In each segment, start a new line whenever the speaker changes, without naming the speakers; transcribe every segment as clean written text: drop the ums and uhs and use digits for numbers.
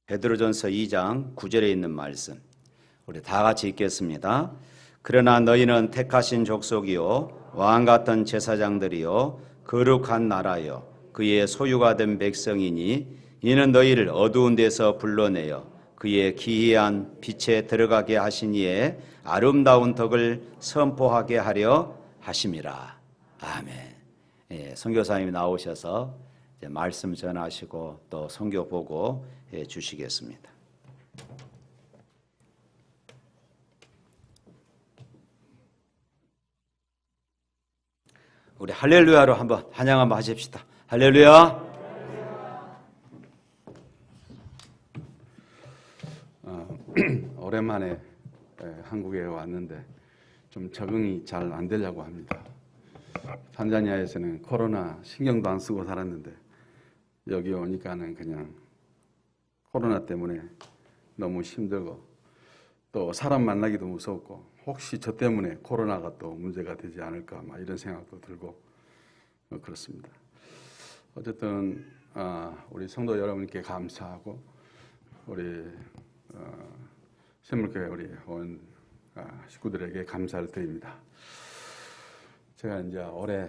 베드로전서 2장 9절에 있는 말씀, 우리 다 같이 읽겠습니다. 그러나 너희는 택하신 족속이요 왕 같은 제사장들이요 거룩한 나라요 그의 소유가 된 백성이니 이는 너희를 어두운 데서 불러내어 그의 기이한 빛에 들어가게 하신 이의 아름다운 덕을 선포하게 하려 하심이라. 아멘. 예, 선교사님이 나오셔서 이제 말씀 전하시고 또 선교 보고 해 주시겠습니다. 우리 할렐루야로 한번 찬양 한번 하십시다. 할렐루야.
오랜만에 한국에 왔는데 좀 적응이 잘 안 되려고 합니다. 탄자니아에서는 코로나 신경도 안 쓰고 살았는데 여기 오니까는 그냥 코로나 때문에 너무 힘들고 또 사람 만나기도 무섭고 혹시 저 때문에 코로나가 또 문제가 되지 않을까 막 이런 생각도 들고 그렇습니다. 어쨌든 우리 성도 여러분께 감사하고 우리 샘물교회 우리 온 식구들에게 감사를 드립니다. 제가 이제 올해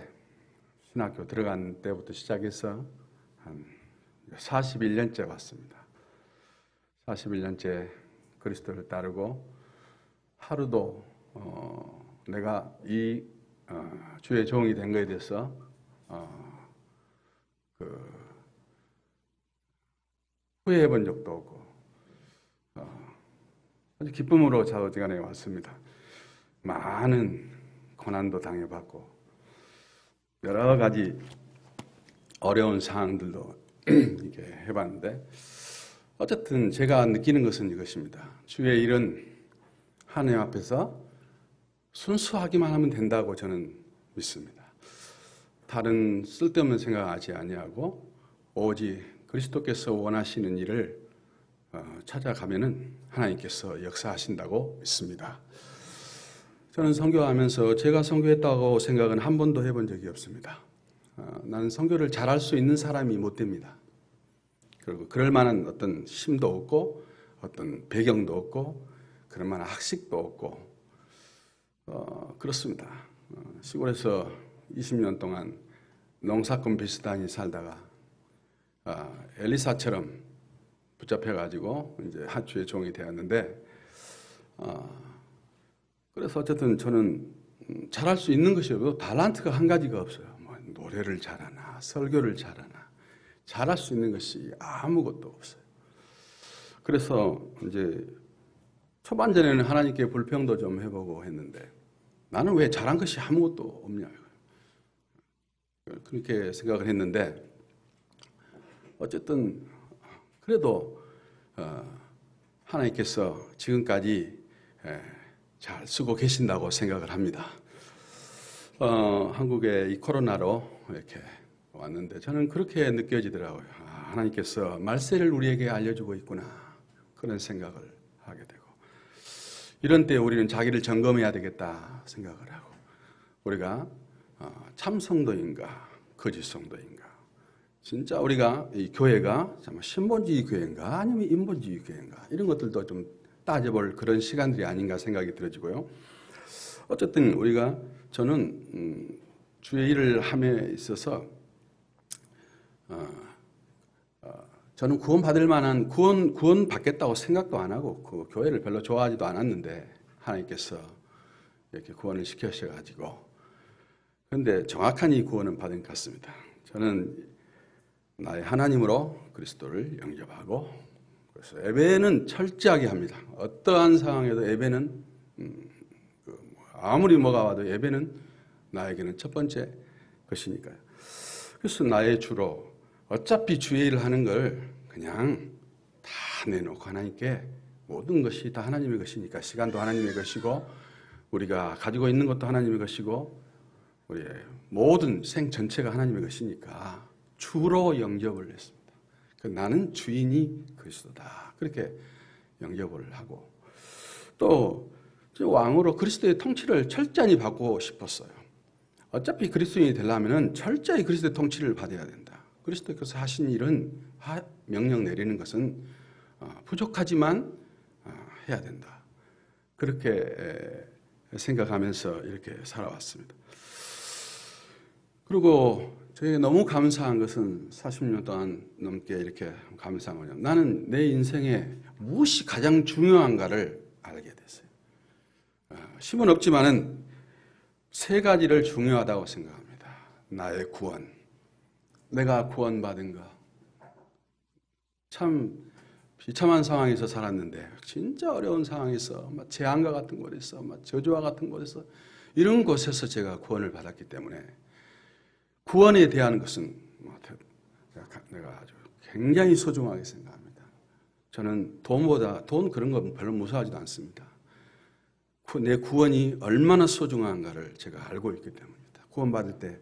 신학교 들어간 때부터 시작해서 한 41년째 왔습니다. 41년째 그리스도를 따르고 하루도 내가 이 주의 종이 된 것에 대해서 후회해 본 적도 없고 아주 기쁨으로 좌우지간에 왔습니다. 많은 고난도 당해봤고 여러 가지 어려운 상황들도 이렇게 해봤는데 어쨌든 제가 느끼는 것은 이것입니다. 주의 일은 하나님 앞에서 순수하기만 하면 된다고 저는 믿습니다. 다른 쓸데없는 생각하지 아니하고 오직 그리스도께서 원하시는 일을 찾아가면은 하나님께서 역사하신다고 믿습니다. 저는 선교하면서 제가 선교했다고 생각은 한 번도 해본 적이 없습니다. 나는 선교를 잘할 수 있는 사람이 못 됩니다. 그리고 그럴 만한 어떤 힘도 없고 어떤 배경도 없고 그럴 만한 학식도 없고 그렇습니다. 시골에서 20년 동안 농사꾼 비슷하니 살다가 엘리사처럼 붙잡혀가지고 이제 하주의 종이 되었는데 그래서 어쨌든 저는 잘할 수 있는 것이 없고 달란트가 한 가지가 없어요. 뭐 노래를 잘하나 설교를 잘하나 잘할 수 있는 것이 아무것도 없어요. 그래서 이제 초반전에는 하나님께 불평도 좀 해보고 했는데 나는 왜 잘한 것이 아무것도 없냐 그렇게 생각을 했는데 어쨌든 그래도 하나님께서 지금까지 잘 쓰고 계신다고 생각을 합니다. 한국에 이 코로나로 이렇게 왔는데 저는 그렇게 느껴지더라고요. 하나님께서 말세를 우리에게 알려주고 있구나 그런 생각을 하게 되고 이런 때 우리는 자기를 점검해야 되겠다 생각을 하고 우리가 참 성도인가 거짓 성도인가 진짜 우리가 이 교회가 신본주의 교회인가 아니면 인본주의 교회인가 이런 것들도 좀 따져볼 그런 시간들이 아닌가 생각이 들어지고요. 어쨌든 우리가 저는 주의 일을 함에 있어서 저는 구원받을 만한 구원 받겠다고 생각도 안 하고 그 교회를 별로 좋아하지도 않았는데 하나님께서 이렇게 구원을 시켜셔가지고 그런데 정확한 이 구원은 받은 것 같습니다. 저는 나의 하나님으로 그리스도를 영접하고 그래서 예배는 철저하게 합니다. 어떠한 상황에도 예배는 아무리 뭐가 와도 예배는 나에게는 첫 번째 것이니까요. 그래서 나의 주로 어차피 주의 일을 하는 걸 그냥 다 내놓고 하나님께 모든 것이 다 하나님의 것이니까 시간도 하나님의 것이고 우리가 가지고 있는 것도 하나님의 것이고 우리의 모든 생 전체가 하나님의 것이니까 주로 영접을 했습니다. 나는 주인이 그리스도다. 그렇게 영접을 하고 또 왕으로 그리스도의 통치를 철저히 받고 싶었어요. 어차피 그리스도인이 되려면 철저히 그리스도의 통치를 받아야 된다. 그리스도께서 하신 일은 명령 내리는 것은 부족하지만 해야 된다. 그렇게 생각하면서 이렇게 살아왔습니다. 그리고 저에게 너무 감사한 것은 40년 동안 넘게 이렇게 감사한 거냐. 나는 내 인생에 무엇이 가장 중요한가를 알게 됐어요. 힘은 없지만은 세 가지를 중요하다고 생각합니다. 나의 구원, 내가 구원받은가. 참 비참한 상황에서 살았는데 진짜 어려운 상황에서 막 재앙과 같은 곳에서 막 저주와 같은 곳에서 이런 곳에서 제가 구원을 받았기 때문에 구원에 대한 것은 내가 아주 굉장히 소중하게 생각합니다. 저는 돈 그런 거 별로 무서워하지도 않습니다. 내 구원이 얼마나 소중한가를 제가 알고 있기 때문입니다. 구원받을 때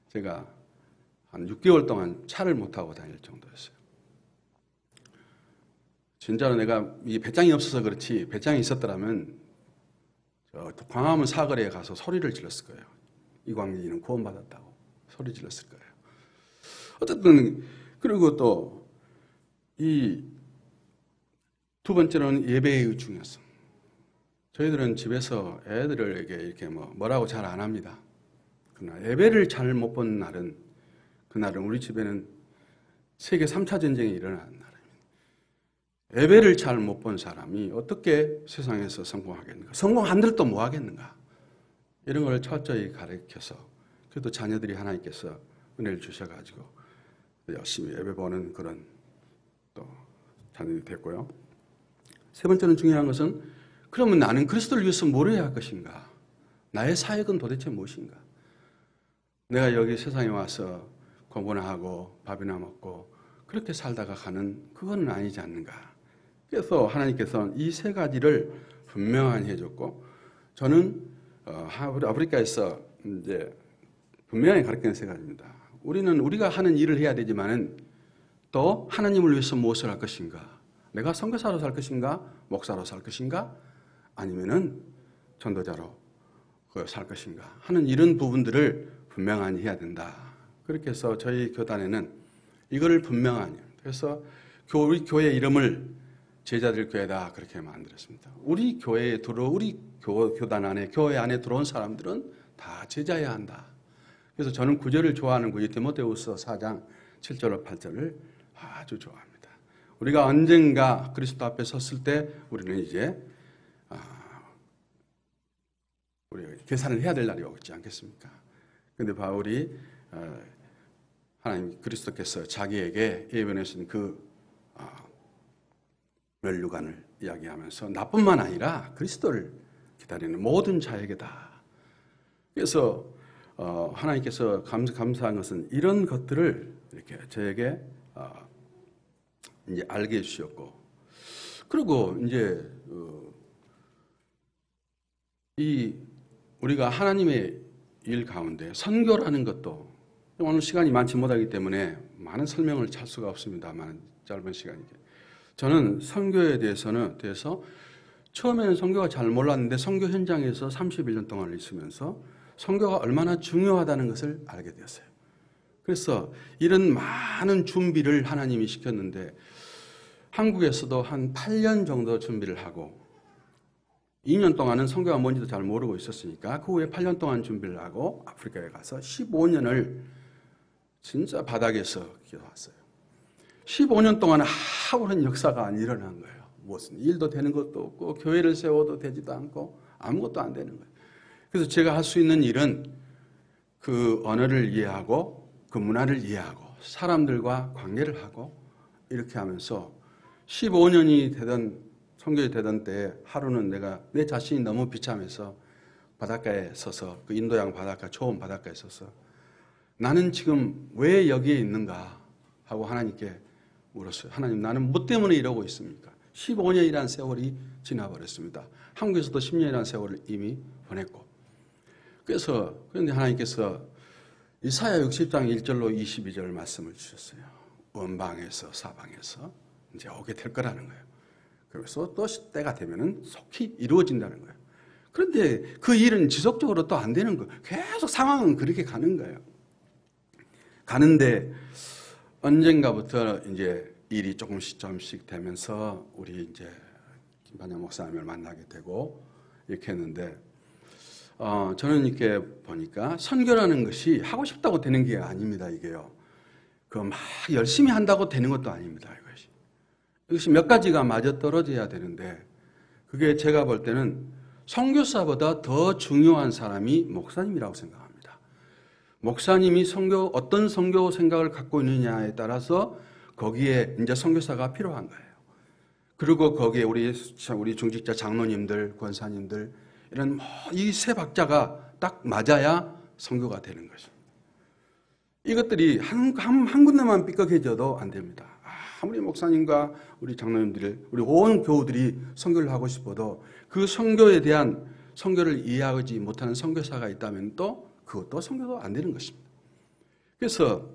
제가 한 6개월 동안 차를 못 타고 다닐 정도였어요. 진짜로 내가 이 배짱이 없어서 그렇지 배짱이 있었더라면 광화문 사거리에 가서 소리를 질렀을 거예요. 이광진이는 구원받았다고 소리 질렀을 거예요. 어쨌든 그리고 또 이 두 번째로는 예배의 중요성. 저희들은 집에서 애들에게 이렇게 뭐라고 잘 안 합니다. 그러나 예배를 잘 못 본 날은 그날은 우리 집에는 세계 3차 전쟁이 일어나는 날입니다. 예배를 잘 못 본 사람이 어떻게 세상에서 성공하겠는가? 성공한들 또 뭐 하겠는가? 이런 걸 철저히 가르쳐서 그래도 자녀들이 하나님께서 은혜를 주셔가지고 열심히 예배 보는 그런 또 자녀들이 됐고요. 세 번째는 중요한 것은 그러면 나는 그리스도를 위해서 뭘 해야 할 것인가? 나의 사역은 도대체 무엇인가? 내가 여기 세상에 와서 공부나 하고 밥이나 먹고 그렇게 살다가 가는 그건 아니지 않는가? 그래서 하나님께서는 이 세 가지를 분명하게 해줬고 저는 아프리카에서 이제 분명히 가르치는 세 가지입니다. 우리가 하는 일을 해야 되지만은 또 하나님을 위해서 무엇을 할 것인가? 내가 선교사로 살 것인가? 목사로 살 것인가? 아니면은 전도자로 살 것인가? 하는 이런 부분들을 분명하게 해야 된다. 그렇게 해서 저희 교단에는 이거를 분명하게. 그래서 우리 교회 이름을 제자들 교회다 그렇게 만들었습니다. 우리 교단 안에 교회 안에 들어온 사람들은 다 제자여야 한다. 그래서 저는 구절을 좋아하는 거예요. 디모데후서 4장 7절로 8절을 아주 좋아합니다. 우리가 언젠가 그리스도 앞에 섰을 때 우리는 이제 우리가 계산을 해야 될 날이 오지 않겠습니까? 그런데 바울이 하나님 그리스도께서 자기에게 예언하신 그 면류관을 이야기하면서 나뿐만 아니라 그리스도를 기다리는 모든 자에게다. 그래서 하나님께서 감사한 것은 이런 것들을 이렇게 저에게 이제 알게 해주셨고, 그리고 이제 우리가 하나님의 일 가운데 선교라는 것도 오늘 시간이 많지 못하기 때문에 많은 설명을 할 수가 없습니다만 짧은 시간이게 저는 선교에 대해서 처음에는 선교가 잘 몰랐는데 선교 현장에서 31년 동안 있으면서 선교가 얼마나 중요하다는 것을 알게 되었어요. 그래서 이런 많은 준비를 하나님이 시켰는데 한국에서도 한 8년 정도 준비를 하고 2년 동안은 선교가 뭔지도 잘 모르고 있었으니까 그 후에 8년 동안 준비를 하고 아프리카에 가서 15년을 진짜 바닥에서 기도했어요. 15년 동안 아무런 역사가 안 일어난 거예요. 무슨 일도 되는 것도 없고 교회를 세워도 되지도 않고 아무것도 안 되는 거예요. 그래서 제가 할 수 있는 일은 그 언어를 이해하고 그 문화를 이해하고 사람들과 관계를 하고 이렇게 하면서 15년이 되던 선교에 되던 때 하루는 내가 내 자신이 너무 비참해서 바닷가에 서서 그 인도양 바닷가 초원 바닷가에 서서 나는 지금 왜 여기에 있는가 하고 하나님께 물었어요. 하나님, 나는 뭐 때문에 이러고 있습니까? 15년이라는 세월이 지나버렸습니다. 한국에서도 10년이라는 세월을 이미 보냈고. 그런데 하나님께서 이사야 60장 1절로 22절 말씀을 주셨어요. 원방에서 사방에서 이제 오게 될 거라는 거예요. 그래서 또 때가 되면은 속히 이루어진다는 거예요. 그런데 그 일은 지속적으로 또 안 되는 거예요. 계속 상황은 그렇게 가는 거예요. 가는데 언젠가부터 이제 일이 조금씩 되면서 우리 이제 김반장 목사님을 만나게 되고 이렇게 했는데 저는 이렇게 보니까 선교라는 것이 하고 싶다고 되는 게 아닙니다. 이게요. 그 막 열심히 한다고 되는 것도 아닙니다. 이것이 몇 가지가 맞아떨어져야 되는데 그게 제가 볼 때는 선교사보다 더 중요한 사람이 목사님이라고 생각합니다. 목사님이 어떤 선교 생각을 갖고 있느냐에 따라서 거기에 이제 선교사가 필요한 거예요. 그리고 거기에 우리 중직자 장로님들, 권사님들 이런 이 세 박자가 딱 맞아야 선교가 되는 것입니다. 이것들이 한 군데만 삐걱해져도 안 됩니다. 아무리 목사님과 우리 장로님들, 우리 온 교우들이 선교를 하고 싶어도 그 선교에 대한 선교를 이해하지 못하는 선교사가 있다면 또 그것도 선교도 안 되는 것입니다. 그래서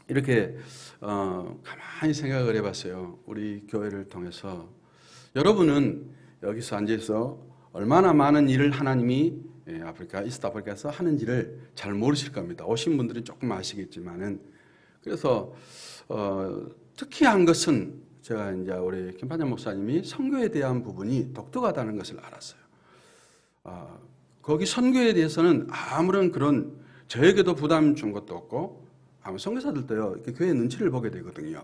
이렇게 가만히 생각을 해봤어요. 우리 교회를 통해서 여러분은 여기서 앉아서 얼마나 많은 일을 하나님이 이스트 아프리카에서 하는지를 잘 모르실 겁니다. 오신 분들은 조금 아시겠지만은 그래서 특이한 것은 제가 이제 우리 김판장 목사님이 선교에 대한 부분이 독특하다는 것을 알았어요. 거기 선교에 대해서는 아무런 그런 저에게도 부담 준 것도 없고 아마 선교사들도요 이렇게 교회 눈치를 보게 되거든요.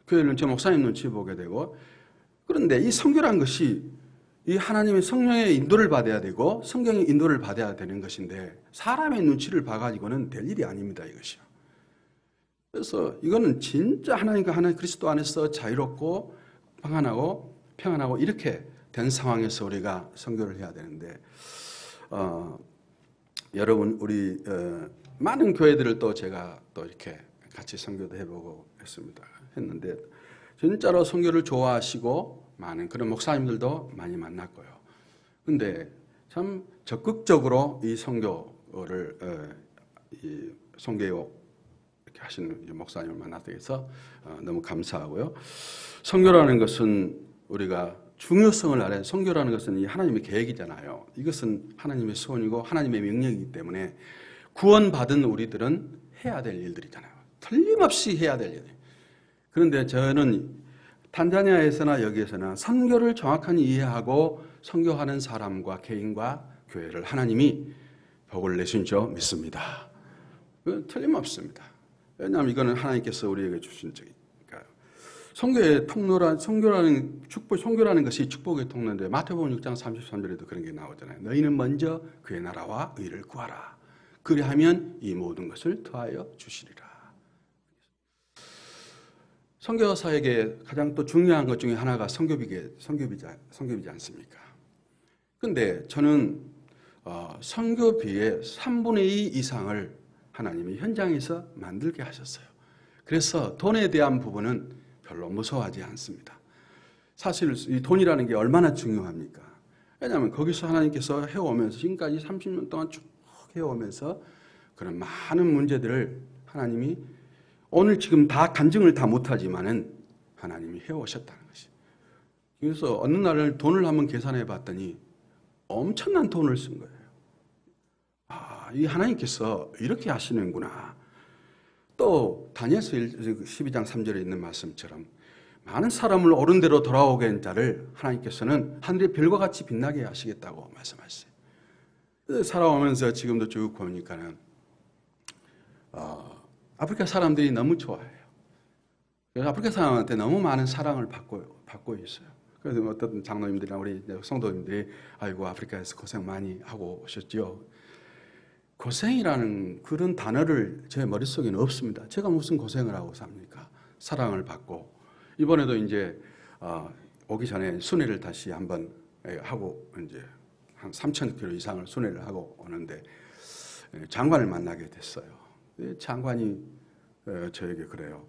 교회 눈치, 목사님 눈치 보게 되고 그런데 이 선교란 것이 이 하나님의 성령의 인도를 받아야 되고 성경의 인도를 받아야 되는 것인데 사람의 눈치를 봐가지고는 될 일이 아닙니다. 이것이요. 그래서 이거는 진짜 하나님과 하나님 그리스도 안에서 자유롭고 평안하고 이렇게 된 상황에서 우리가 선교를 해야 되는데 여러분 우리 많은 교회들을 또 제가 또 이렇게 같이 선교도 해보고 했는데 진짜로 선교를 좋아하시고 많은 그런 목사님들도 많이 만났고요. 근데 참 적극적으로 이 선교를 선교육 이렇게 하시는 목사님을 만나게 해서 너무 감사하고요. 선교라는 것은 우리가 중요성을 알아야 선교라는 것은 이 하나님의 계획이잖아요. 이것은 하나님의 소원이고 하나님의 명령이기 때문에 구원받은 우리들은 해야 될 일들이잖아요. 틀림없이 해야 될 일. 그런데 저는 탄자니아에서나 여기에서나 선교를 정확하게 이해하고 선교하는 사람과 개인과 교회를 하나님이 복을 내신 줄 믿습니다. 틀림없습니다. 왜냐하면 이거는 하나님께서 우리에게 주신 적이니까요. 선교의 통로란 선교라는 것이 축복의 통로인데 마태복음 6장 33절에도 그런 게 나오잖아요. 너희는 먼저 그의 나라와 의를 구하라. 그리하면 이 모든 것을 더하여 주시리라. 선교사에게 가장 또 중요한 것 중에 하나가 선교비지 않습니까? 그런데 저는 선교비의 3분의 2 이상을 하나님이 현장에서 만들게 하셨어요. 그래서 돈에 대한 부분은 별로 무서워하지 않습니다. 사실 이 돈이라는 게 얼마나 중요합니까? 왜냐하면 거기서 하나님께서 해오면서 지금까지 30년 동안 쭉 해오면서 그런 많은 문제들을 하나님이 오늘 지금 다 간증을 다 못하지만은 하나님이 해오셨다는 것이. 그래서 어느 날 돈을 한번 계산해 봤더니 엄청난 돈을 쓴 거예요. 이 하나님께서 이렇게 하시는구나. 또 다니엘서 12장 3절에 있는 말씀처럼 많은 사람을 옳은 대로 돌아오게 한 자를 하나님께서는 하늘의 별과 같이 빛나게 하시겠다고 말씀하셨어요. 살아오면서 지금도 쭉 보니까는 아프리카 사람들이 너무 좋아해요. 그래서 아프리카 사람한테 너무 많은 사랑을 받고 있어요. 그래서 어떤 장로님들이나 우리 성도님들이 아이고 아프리카에서 고생 많이 하고 오셨죠. 고생이라는 그런 단어를 제 머릿속에는 없습니다. 제가 무슨 고생을 하고 삽니까? 사랑을 받고 이번에도 이제 오기 전에 순회를 다시 한번 하고 이제 한 3,000km 이상을 순회를 하고 오는데 장관을 만나게 됐어요. 장관이 저에게 그래요.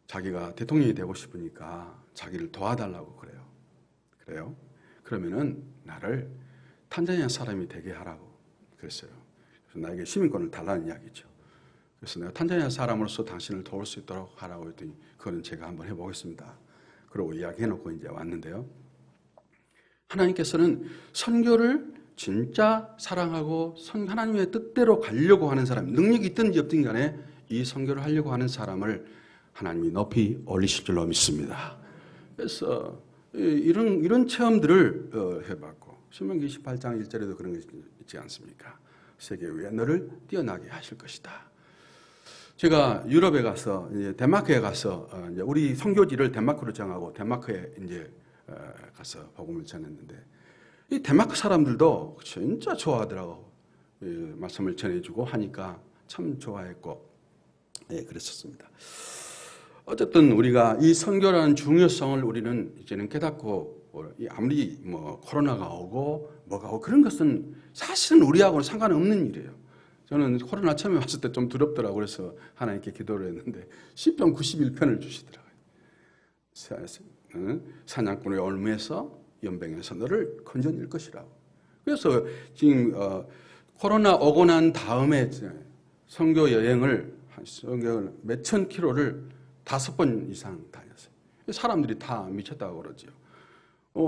자기가 대통령이 되고 싶으니까 자기를 도와달라고 그래요. 그러면은 나를 탄자니아 사람이 되게 하라고 그랬어요. 그래서 나에게 시민권을 달라는 이야기죠. 그래서 내가 탄자니아 사람으로서 당신을 도울 수 있도록 하라고 했더니 그거는 제가 한번 해보겠습니다. 그러고 이야기해놓고 이제 왔는데요. 하나님께서는 선교를 진짜 사랑하고 하나님의 뜻대로 가려고 하는 사람, 능력이 있든지 없든 간에 이 선교를 하려고 하는 사람을 하나님이 높이 올리실 줄로 믿습니다. 그래서 이런 체험들을 해봤고 신명기 28장 1절에도 그런 것이 있지 않습니까? 세계 위에 너를 뛰어나게 하실 것이다. 제가 유럽에 가서 이제 덴마크에 가서 이제 우리 선교지를 덴마크로 정하고 덴마크에 이제 가서 복음을 전했는데 이 덴마크 사람들도 진짜 좋아하더라고. 말씀을 전해주고 하니까 참 좋아했고 그랬었습니다. 어쨌든 우리가 이 선교라는 중요성을 우리는 이제는 깨닫고 아무리 뭐 코로나가 오고 뭐가 오고 그런 것은 사실은 우리하고는 상관없는 일이에요. 저는 코로나 처음에 왔을 때 좀 두렵더라고요. 그래서 하나님께 기도를 했는데 시편 91편을 주시더라고요. 사냥꾼의 올무에서 연병에서 너를 건져낼 것이라고. 그래서 지금 코로나 오고 난 다음에 선교 여행을 몇천 킬로를 5번 이상 다녔어요. 사람들이 다 미쳤다고 그러죠.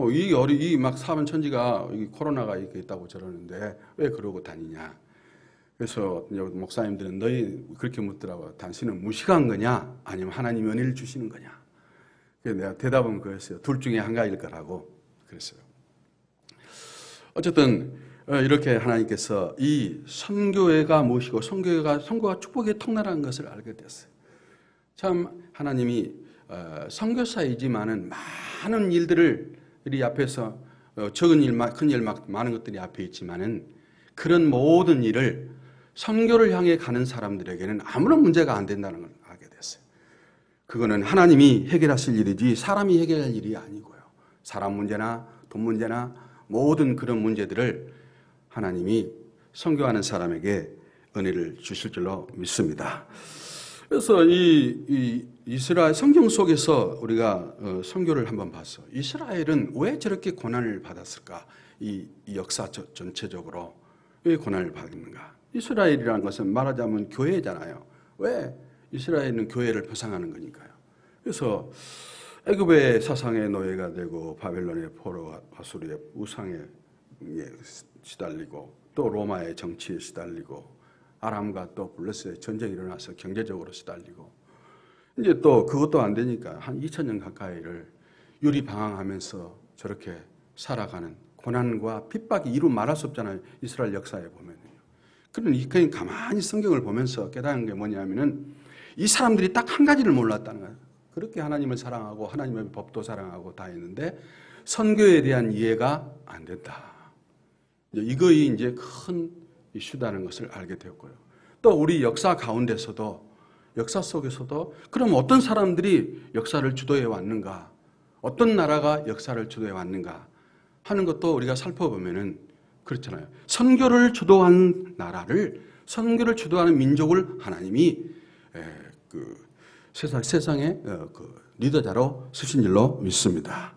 이 막 사방천지가 코로나가 있다고 저러는데 왜 그러고 다니냐. 그래서 목사님들은 너희 그렇게 묻더라고요. 당신은 무식한 거냐 아니면 하나님이 은혜를 주시는 거냐. 그래서 내가 대답은 그랬어요. 둘 중에 한 가지일 거라고 그랬어요. 어쨌든 이렇게 하나님께서 이 선교회가 무엇이고 선교가 축복의 통로라는 것을 알게 됐어요. 참 하나님이 선교사이지만은 많은 일들을 우리 앞에서 적은 일, 큰 일, 많은 것들이 앞에 있지만은 그런 모든 일을 선교를 향해 가는 사람들에게는 아무런 문제가 안 된다는 걸 알게 됐어요. 그거는 하나님이 해결하실 일이지 사람이 해결할 일이 아니고요. 사람 문제나 돈 문제나 모든 그런 문제들을 하나님이 선교하는 사람에게 은혜를 주실 줄로 믿습니다. 그래서 이 이스라엘 성경 속에서 우리가 선교를 한번 봤어. 이스라엘은 왜 저렇게 고난을 받았을까? 이 역사 전체적으로 왜 고난을 받는가? 이스라엘이라는 것은 말하자면 교회잖아요. 왜 이스라엘은 교회를 표상하는 거니까요. 그래서 애굽의 사상의 노예가 되고 바벨론의 포로와 아수르의 우상에 시달리고 또 로마의 정치에 시달리고 아람과 또 블레셋의 전쟁이 일어나서 경제적으로 시달리고 이제 또 그것도 안 되니까 한 2000년 가까이를 유리방황하면서 저렇게 살아가는 고난과 핍박이 이루 말할 수 없잖아요. 이스라엘 역사에 보면요. 그냥 가만히 성경을 보면서 깨달은 게 뭐냐면은 이 사람들이 딱 한 가지를 몰랐다는 거예요. 그렇게 하나님을 사랑하고 하나님의 법도 사랑하고 다 했는데 선교에 대한 이해가 안 된다. 이거이 이제 큰 이슈다는 것을 알게 되었고요. 또 우리 역사 가운데서도 역사 속에서도 그럼 어떤 사람들이 역사를 주도해 왔는가? 어떤 나라가 역사를 주도해 왔는가? 하는 것도 우리가 살펴보면은 그렇잖아요. 선교를 주도한 나라를 선교를 주도하는 민족을 하나님이 세상의 리더자로 쓰신 줄로 믿습니다.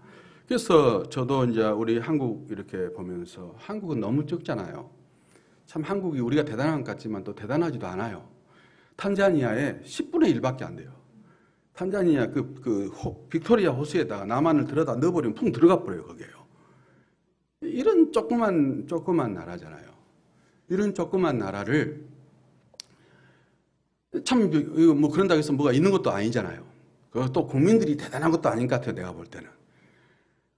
그래서 저도 이제 우리 한국 이렇게 보면서 한국은 너무 적잖아요. 참 한국이 우리가 대단한 것 같지만 또 대단하지도 않아요. 탄자니아에 10분의 1밖에 안 돼요. 탄자니아 빅토리아 호수에다가 남한을 들여다 넣어버리면 풍 들어가 버려요, 거기에요. 이런 조그만 나라잖아요. 이런 조그만 나라를 참 뭐 그런다고 해서 뭐가 있는 것도 아니잖아요. 또 국민들이 대단한 것도 아닌 것 같아요, 내가 볼 때는.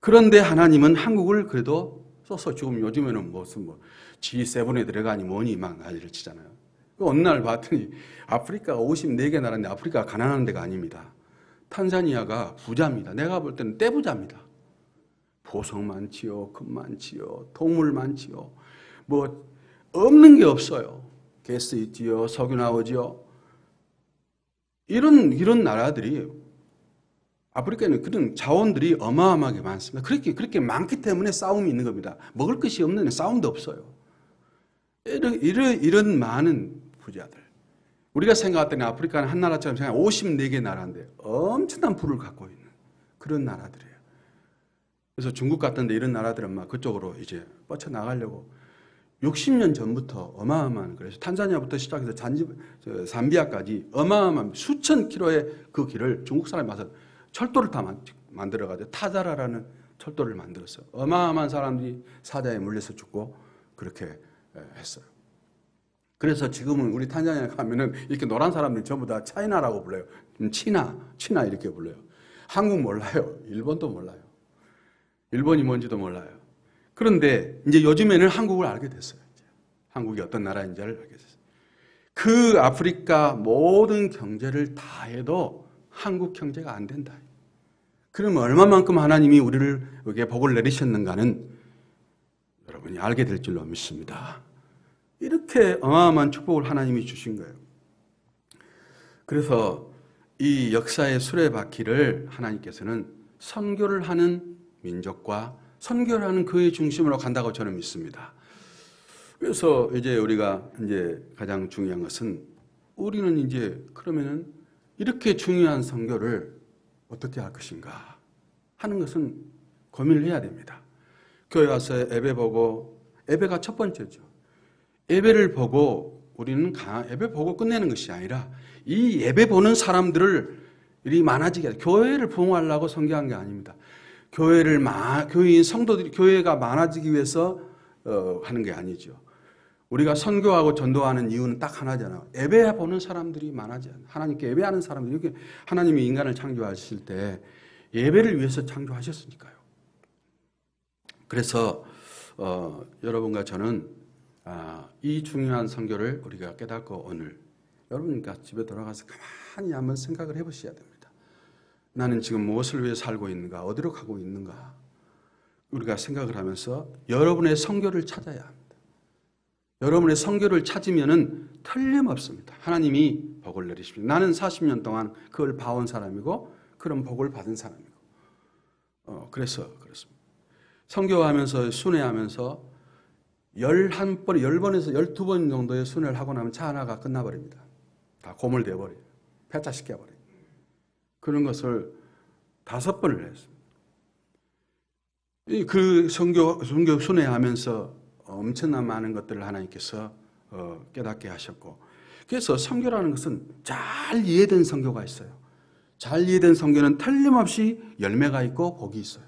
그런데 하나님은 한국을 그래도 써서 지금 요즘에는 무슨 G7에 들어가니 뭐니 막 난리를 치잖아요. 어느 날 봤더니 아프리카가 54개 나라인데 아프리카가 가난한 데가 아닙니다. 탄자니아가 부자입니다. 내가 볼 때는 떼부자입니다. 보석 많지요, 금 많지요, 동물 많지요. 뭐 없는 게 없어요. 가스 있지요, 석유 나오지요. 이런 나라들이 아프리카에는 그런 자원들이 어마어마하게 많습니다. 그렇게 많기 때문에 싸움이 있는 겁니다. 먹을 것이 없는 싸움도 없어요. 이런 많은 부자들. 우리가 생각할 때는 아프리카는 한 나라처럼 생각 54개 나라인데 엄청난 부를 갖고 있는 그런 나라들이에요. 그래서 중국 같은 데 이런 나라들은 막 그쪽으로 이제 뻗쳐나가려고 60년 전부터 어마어마한, 그래서 탄자니아부터 시작해서 잠비아까지 어마어마한 수천 킬로의 그 길을 중국 사람이 와서 철도를 다 만들어가지고 타자라라는 철도를 만들었어요. 어마어마한 사람들이 사자에 물려서 죽고 그렇게 했어요. 그래서 지금은 우리 탄자니아 가면은 이렇게 노란 사람들 전부 다 차이나라고 불러요. 치나 이렇게 불러요. 한국 몰라요. 일본도 몰라요. 일본이 뭔지도 몰라요. 그런데 이제 요즘에는 한국을 알게 됐어요. 한국이 어떤 나라인지를 알게 됐어요. 그 아프리카 모든 경제를 다 해도 한국 경제가 안 된다. 그러면 얼마만큼 하나님이 우리에게 복을 내리셨는가는 여러분이 알게 될 줄로 믿습니다. 이렇게 어마어마한 축복을 하나님이 주신 거예요. 그래서 이 역사의 수레바퀴를 하나님께서는 선교를 하는 민족과 선교를 하는 그의 중심으로 간다고 저는 믿습니다. 그래서 이제 우리가 이제 가장 중요한 것은 우리는 이제 그러면은 이렇게 중요한 선교를 어떻게 할 것인가 하는 것은 고민을 해야 됩니다. 교회 와서 예배 보고, 예배가 첫 번째죠. 예배를 보고 우리는 예배 보고 끝내는 것이 아니라 이 예배 보는 사람들을 많아지게 해야 돼. 교회를 부흥하려고 선교한 게 아닙니다. 교회인 성도들이 교회가 많아지기 위해서 하는 게 아니죠. 우리가 선교하고 전도하는 이유는 딱 하나잖아요. 예배 보는 사람들이 많아져야 돼. 하나님께 예배하는 사람들이 이렇게 하나님이 인간을 창조하실 때 예배를 위해서 창조하셨으니까요. 그래서 여러분과 저는 이 중요한 선교를 우리가 깨닫고 오늘 여러분과 집에 돌아가서 가만히 한번 생각을 해보셔야 됩니다. 나는 지금 무엇을 위해 살고 있는가? 어디로 가고 있는가? 우리가 생각을 하면서 여러분의 선교를 찾아야 합니다. 여러분의 선교를 찾으면은 틀림없습니다. 하나님이 복을 내리십니다. 나는 40년 동안 그걸 봐온 사람이고 그런 복을 받은 사람이고 그래서 그렇습니다. 선교하면서 순회하면서 10번에서 12번 정도의 순회를 하고 나면 차 하나가 끝나버립니다. 다 고물되어 버려요. 폐차시켜버려요. 그런 것을 5번을 했습니다. 그 선교 순회하면서 엄청난 많은 것들을 하나님께서 깨닫게 하셨고, 그래서 선교라는 것은 잘 이해된 선교가 있어요. 잘 이해된 선교는 틀림없이 열매가 있고 복이 있어요.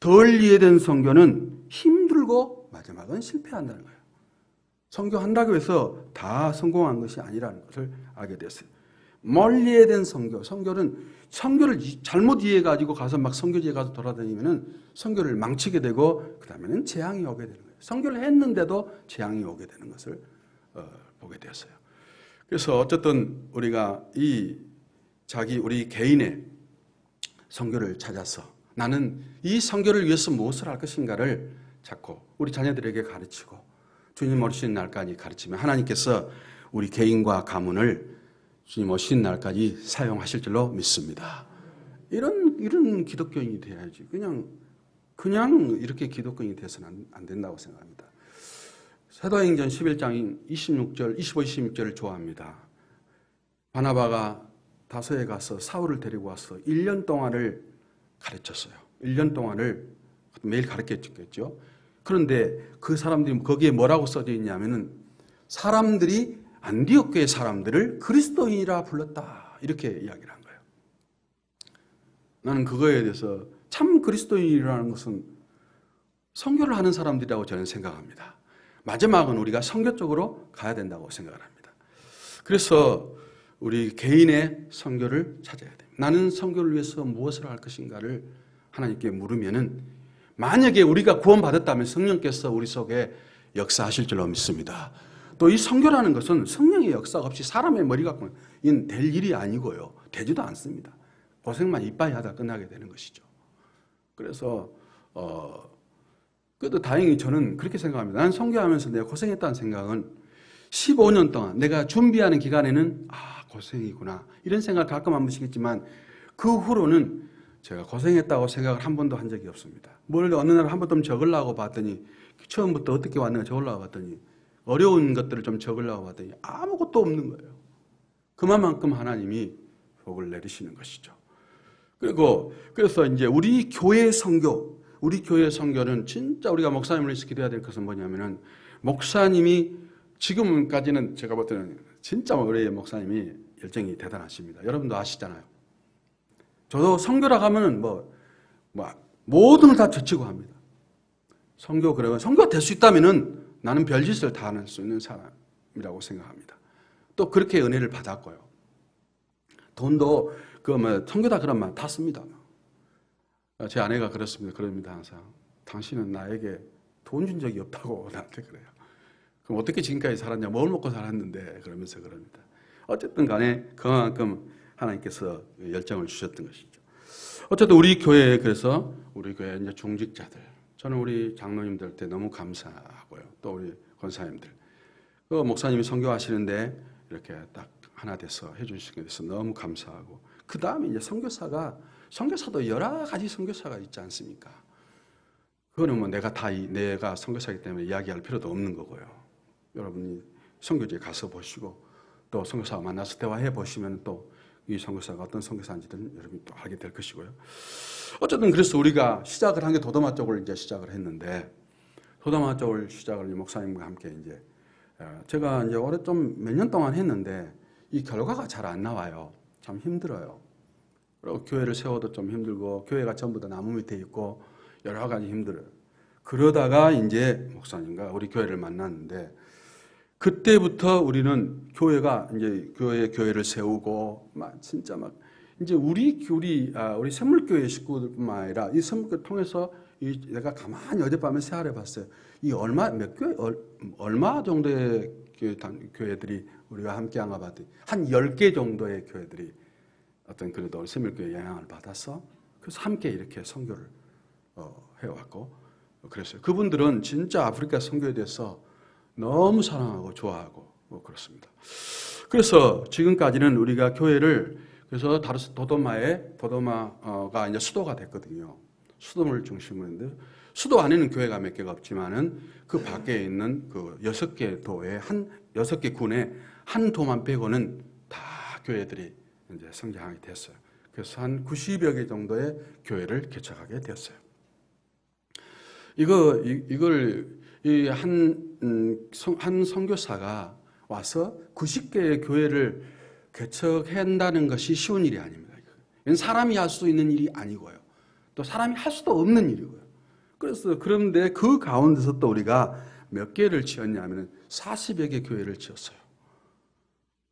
덜 이해된 선교는 힘들고 마지막은 실패한다는 거예요. 선교한다고 해서 다 성공한 것이 아니라는 것을 알게 됐어요. 멀리 이해된 선교는 선교를 잘못 이해해가지고 가서 막 선교지에 가서 돌아다니면은 선교를 망치게 되고 그 다음에는 재앙이 오게 되는 거예요. 선교를 했는데도 재앙이 오게 되는 것을 보게 되었어요. 그래서 어쨌든 우리가 우리 개인의 선교를 찾아서 나는 이 선교를 위해서 무엇을 할 것인가를 자꾸 우리 자녀들에게 가르치고 주님 오시는 날까지 가르치면 하나님께서 우리 개인과 가문을 주님 오시는 날까지 사용하실 줄로 믿습니다. 이런 기독교인이 돼야지. 그냥 이렇게 기독교인이 돼서는 안 된다고 생각합니다. 사도행전 11장 25, 26절을 좋아합니다. 바나바가 다소에 가서 사울을 데리고 와서 1년 동안을 가르쳤어요. 1년 동안을 매일 가르쳤겠죠. 그런데 그 사람들이 거기에 뭐라고 써져 있냐면은 사람들이 안디옥 교회 사람들을 그리스도인이라 불렀다. 이렇게 이야기를 한 거예요. 나는 그거에 대해서 참 그리스도인이라는 것은 선교를 하는 사람들이라고 저는 생각합니다. 마지막은 우리가 선교 쪽으로 가야 된다고 생각을 합니다. 그래서 우리 개인의 선교를 찾아야 돼요. 나는 선교를 위해서 무엇을 할 것인가를 하나님께 물으면은 만약에 우리가 구원받았다면 성령께서 우리 속에 역사하실 줄로 믿습니다. 또 이 선교라는 것은 성령의 역사가 없이 사람의 머리 갖고는 될 일이 아니고요. 되지도 않습니다. 고생만 이빠이 하다 끝나게 되는 것이죠. 그래서 그래도 다행히 저는 그렇게 생각합니다. 나는 선교하면서 내가 고생했다는 생각은 15년 동안 내가 준비하는 기간에는 고생이구나 이런 생각을 가끔 한 번씩 했지만 그 후로는 제가 고생했다고 생각을 한 번도 한 적이 없습니다. 뭘 어느 날 한 번 좀 적으려고 봤더니 처음부터 어떻게 왔는가 적으려고 봤더니 어려운 것들을 좀 적으려고 봤더니 아무것도 없는 거예요. 그만큼 하나님이 복을 내리시는 것이죠. 그래서 이제 우리 교회 선교는 진짜 우리가 목사님을 위해서 기도해야 될 것은 뭐냐면은 목사님이 지금까지는 제가 볼 때는 진짜 우리 목사님이 열정이 대단하십니다. 여러분도 아시잖아요. 저도 선교라 하면은 모든 걸 다 제치고 합니다. 선교가 될 수 있다면은 나는 별짓을 다 할 수 있는 사람. 말씀이라고 생각합니다. 또 그렇게 은혜를 받았고요. 돈도 선교다 그런 말 다 씁니다. 제 아내가 그럽니다 항상. 당신은 나에게 돈 준 적이 없다고 나한테 그래요. 그럼 어떻게 지금까지 살았냐? 뭘 먹고 살았는데? 그러면서 그럽니다. 어쨌든 간에 그만큼 하나님께서 열정을 주셨던 것이죠. 어쨌든 우리 교회에 그래서 우리 교회 이제 중직자들, 저는 우리 장로님들한테 너무 감사하고요. 또 우리 권사님들, 그 목사님이 선교하시는데 이렇게 딱 하나 돼서 해주시게 돼서 너무 감사하고, 그 다음에 이제 선교사도 여러 가지 선교사가 있지 않습니까? 그거는 뭐 내가 선교사이기 때문에 이야기할 필요도 없는 거고요. 여러분이 선교지에 가서 보시고 또 선교사와 만나서 대화해 보시면 또 이 선교사가 어떤 선교사인지는 여러분이 또 알게 될 것이고요. 어쨌든 그래서 우리가 시작을 한 게 도도마 쪽을 이제 시작을 했는데, 도도마 쪽을 시작을 목사님과 함께 이제 제가 이제 올해 좀 몇 년 동안 했는데 이 결과가 잘 안 나와요. 참 힘들어요. 그리고 교회를 세워도 좀 힘들고, 교회가 전부 다 나무 밑에 있고 여러 가지 힘들어요. 그러다가 이제 목사님과 우리 교회를 만났는데, 그때부터 우리는 교회를 세우고 진짜 이제 우리 샘물교회 식구들뿐만 아니라 이 샘물교회 통해서 내가 가만히 어젯밤에 세알해 봤어요. 이 얼마 정도의 교회들이 우리가 함께 한가 봤더니 한 10개 정도의 교회들이 어떤 그래도 샘물교회 영향을 받아서 그래서 함께 이렇게 선교를 해왔고 그랬어요. 그분들은 진짜 아프리카 선교에 대해서 너무 사랑하고 좋아하고 그렇습니다. 그래서 지금까지는 우리가 교회를 그래서 도도마가 이제 수도가 됐거든요. 수도를 중심으로 했는데, 수도 안에는 교회가 몇 개가 없지만은 그 밖에 있는 그 6개 도에 6개 군에 한 도만 빼고는 다 교회들이 이제 성장하게 됐어요. 그래서 한 90여 개 정도의 교회를 개척하게 됐어요. 한 선교사가 와서 90개의 교회를 개척한다는 것이 쉬운 일이 아닙니다. 이건 사람이 할 수 있는 일이 아니고요. 또 사람이 할 수도 없는 일이고요. 그런데 그 가운데서 또 우리가 몇 개를 지었냐면 40여 개 교회를 지었어요.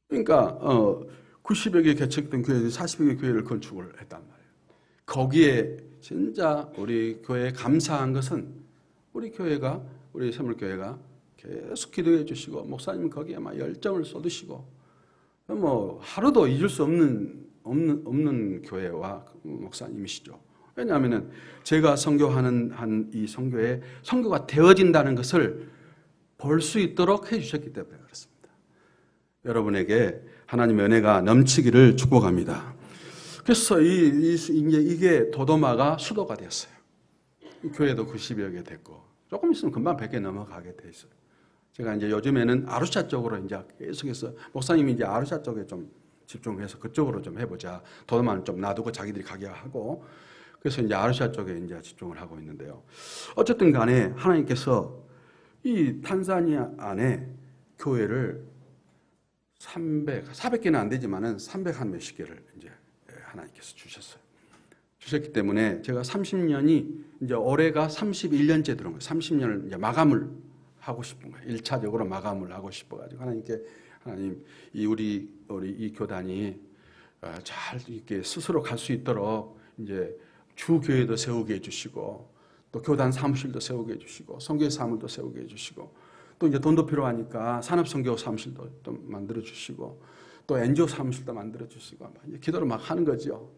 그러니까 90여 개 개척된 교회들이 40여 개 교회를 건축을 했단 말이에요. 거기에 진짜 우리 교회에 감사한 것은 우리 샘물교회가 계속 기도해 주시고, 목사님 거기에 막 열정을 쏟으시고, 뭐 하루도 잊을 수 없는 교회와 목사님이시죠. 왜냐하면 제가 선교하는 이 선교에 선교가 되어진다는 것을 볼 수 있도록 해주셨기 때문에 그렇습니다. 여러분에게 하나님의 은혜가 넘치기를 축복합니다. 그래서 이게 도도마가 수도가 되었어요. 교회도 90여 개 됐고, 조금 있으면 금방 100개 넘어가게 돼 있어요. 제가 이제 요즘에는 아루샤 쪽으로 이제 계속해서 목사님이 이제 아루샤 쪽에 좀 집중해서 그쪽으로 좀 해보자. 도도마는 좀 놔두고 자기들이 가게 하고, 그래서 이제 아루샤 쪽에 이제 집중을 하고 있는데요. 어쨌든 간에 하나님께서 이 탄자니아 안에 교회를 400개는 안 되지만은 300 한 몇십 개를 이제 하나님께서 주셨기 때문에 제가 30년이 이제 올해가 31년째 들어온 거예요. 30년을 이제 마감을 하고 싶은 거예요. 1차적으로 마감을 하고 싶어가지고 하나님 우리 이 교단이 잘 이렇게 스스로 갈 수 있도록 이제 주 교회도 세우게 해주시고, 또 교단 사무실도 세우게 해주시고, 선교회 사무실도 세우게 해주시고, 또 이제 돈도 필요하니까 산업선교 사무실도 또 만들어 주시고, 또 NGO 사무실도 만들어 주시고, 이제 기도를 막 하는 거죠.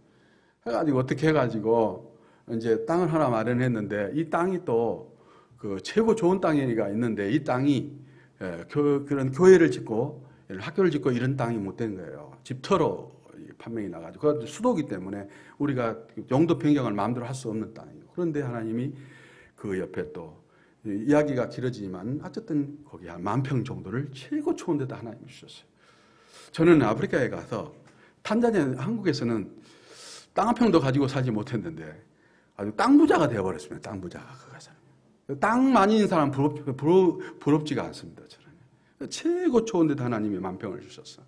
해가지고 어떻게 해가지고 이제 땅을 하나 마련했는데, 이 땅이 또 그 최고 좋은 땅이가 있는데, 이 땅이 그런 교회를 짓고 학교를 짓고 이런 땅이 못 된 거예요. 집터로 판명이 나가지고, 그 수도기 때문에 우리가 용도 변경을 마음대로 할 수 없는 땅이에요. 그런데 하나님이 그 옆에 또 이야기가 길어지지만 어쨌든 거기 한 10,000평 정도를 최고 좋은 데다 하나님이 주셨어요. 저는 아프리카에 가서 탄자니아, 한국에서는 땅 한 평도 가지고 살지 못했는데 아주 땅 부자가 되어버렸습니다. 땅 부자가 그 사람. 땅 많이 있는 사람 부럽지가 않습니다. 저는 최고 좋은 데다 하나님이 10,000평을 주셨어.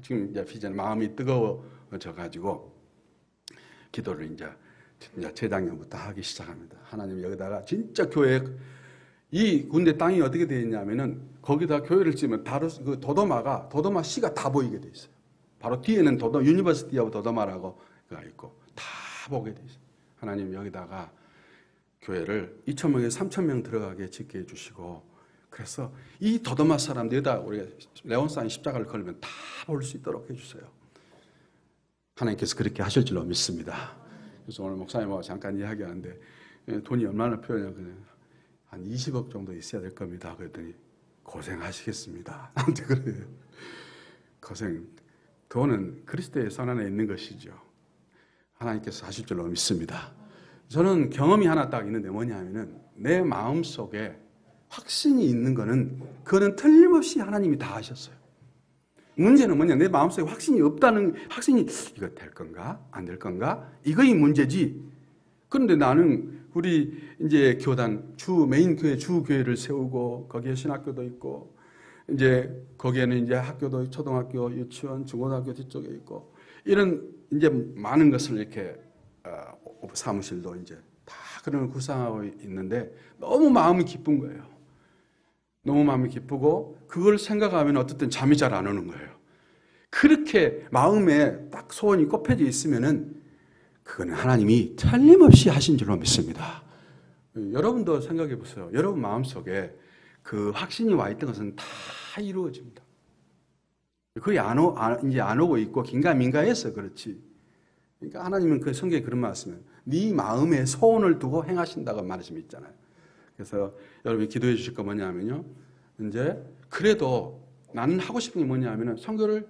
지금 이제 마음이 뜨거워져 가지고 기도를 이제 재작년부터 하기 시작합니다. 하나님 여기다가 진짜 교회 이 군대 땅이 어떻게 되어 있냐면은 거기다 교회를 지으면 그 도도마 씨가 다 보이게 돼 있어요. 바로 뒤에는 유니버시티하고 도도마라고 가 있고 다 보게 돼 있어요. 하나님 여기다가 교회를 2,000명에서 3,000명 들어가게 짓게 해주시고, 그래서 이 도도마 사람들에다 우리가 레온산 십자가를 걸면 다 볼 수 있도록 해주세요. 하나님께서 그렇게 하실 줄로 믿습니다. 그래서 오늘 목사님하고 잠깐 이야기하는데 돈이 얼마나 필요하냐, 그냥 한 20억 정도 있어야 될 겁니다. 그랬더니 고생하시겠습니다. 나한테 그래요. 돈은 그리스도의 손 안에 있는 것이죠. 하나님께서 하실 줄로 믿습니다. 저는 경험이 하나 딱 있는데 뭐냐면은 내 마음 속에 확신이 있는 그거는 틀림없이 하나님이 다 하셨어요. 문제는 뭐냐, 내 마음속에 확신이 이거 될 건가 안 될 건가, 이거이 문제지. 그런데 나는 우리 이제 교단 메인 교회 주교회를 세우고 거기에 신학교도 있고, 이제 거기에는 이제 학교도 초등학교, 유치원, 중고등학교 뒤쪽에 있고, 이런 이제 많은 것을 이렇게 사무실도 이제 다 그런 걸 구상하고 있는데 너무 마음이 기쁜 거예요. 너무 마음이 기쁘고 그걸 생각하면 어쨌든 잠이 잘 안 오는 거예요. 그렇게 마음에 딱 소원이 꼽혀져 있으면은 그거는 하나님이 틀림없이 하신 줄로 믿습니다. 여러분도 생각해 보세요. 여러분 마음속에 그 확신이 와 있던 것은 다 이루어집니다. 거의 이제 안 오고 있고 긴가민가해서 그렇지. 그러니까 하나님은 그 성경에 그런 말씀을 네 마음에 소원을 두고 행하신다고 말씀이 있잖아요. 그래서 여러분이 기도해 주실 거 뭐냐면요, 이제 그래도 나는 하고 싶은 게 뭐냐면은 선교를